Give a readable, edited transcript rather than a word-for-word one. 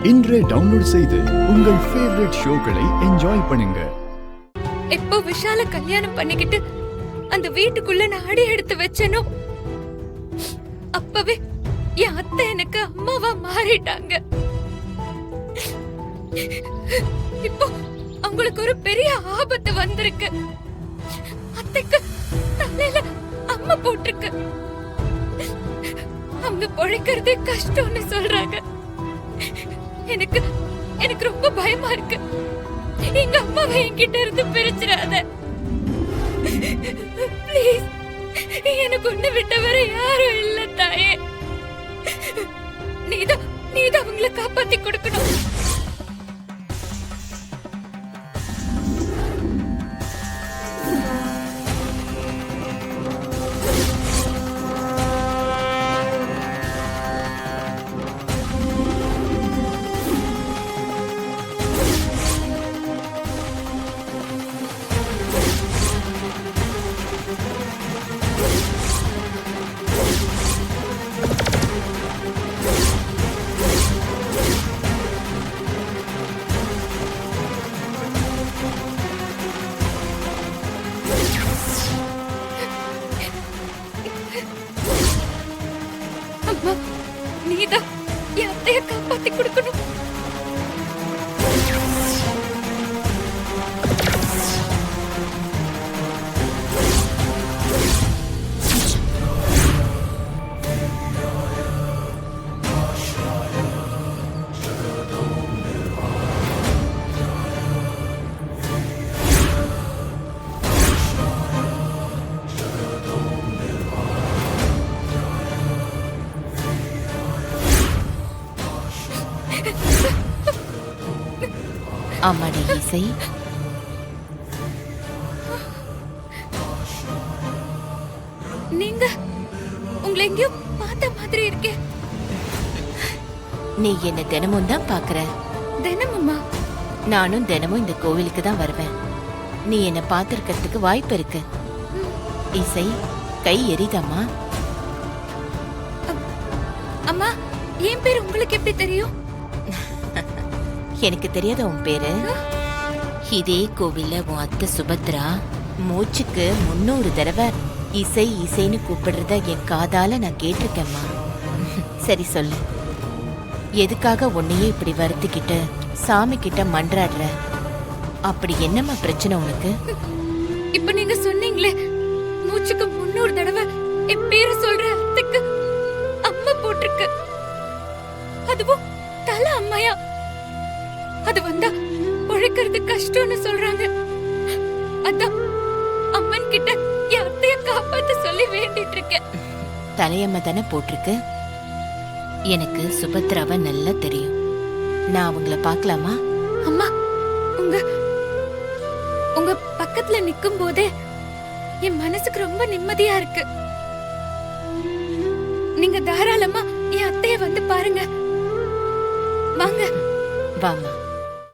இன்றே டவுன்லோட் செய்து உங்கள் ஃபேவரட் ஷோக்களை என்ஜாய் பண்ணுங்க. எப்போ விஷால கல்யாணம் பண்ணிக்கிட்டு அந்த வீட்டுக்குள்ள நான் அடி எடுத்து வச்சனோ அப்பவே என் அத்தை எனக்கு அம்மாவா மாறிட்டாங்க. இப்போ அவங்களுக்கு ஒரு பெரிய ஆபத்து வந்திருக்கு. அத்தைக்கு தலையில அம்மா போட்டிருக்கு. அவங்க பொழைக்கிறதே கஷ்டம்னு சொல்றாங்க. எனக்கு எனக்கு ரொம்ப பயமா இருக்கு. எங்க அம்மாவை என்கிட்ட இருந்து பிரிச்சிடாத ப்ளீஸ். எனக்கு ஒண்ணு விட்ட வர யாரும் இல்ல தாயே. நீதான் அவங்கள காப்பாத்தி கொடுக்கணும். அம்மா, நீதான் என் அத்தைய காப்பாத்தி கொடுக்கணும். அம்மாடி இசை, நீங்க உங்களை எங்கேயோ பார்த்த மாதிரி இருக்கே. நீ என்ன தினமும் தான் பாக்குற. தினமுமா? நானும் தினமும் இந்த கோவிலுக்கு தான் வருவேன். நீ என்ன பார்த்திருக்கிறதுக்கு வாய்ப்பு இருக்கு. இசை, கை எரிதம்மா. அம்மா, என் பேர் உங்களுக்கு எப்படி தெரியும்? எனக்கு தெரியாத உன் பேரு. இதே கோவில்ல உன் அத்தை சுபத்ரா மூச்சுக்கு 300 தடவை இசை இசைன்னு கூப்பிடுறத என் காதால நான் கேட்டிருக்கேம்மா. சரி சொல்லு, எதுக்காக உன்னையே இப்படி வருத்திக்கிட்டு சாமி கிட்ட மன்றாடுற? அப்படி என்னம்மா பிரச்சனை உனக்கு? இப்ப நீங்க சொன்னீங்களே, மூச்சுக்கு 300 தடவை என் பேரை சொல்ற அத்தைக்கு அம்மா போட்டிருக்கு. அதுவும் தல அம்மையா. அது வந்தா உழைக்கிறது கஷ்டம்னு சொல்றாங்க. அதான் அம்மன் கிட்ட என் அத்தைய காப்பாத்த சொல்லி வேண்டிட்டு இருக்கேன். தலையம்மா தானே போட்டிருக்கு. எனக்கு சுபத்ராவை நல்லா தெரியும். நான் அவங்கள பார்க்கலாமா? அம்மா, உங்க பக்கத்துல நிக்கும் போதே என் மனசுக்கு ரொம்ப நிம்மதியா இருக்கு. நீங்க தாராளமா என் அத்தைய வந்து பாருங்க. வாங்க. வாமா.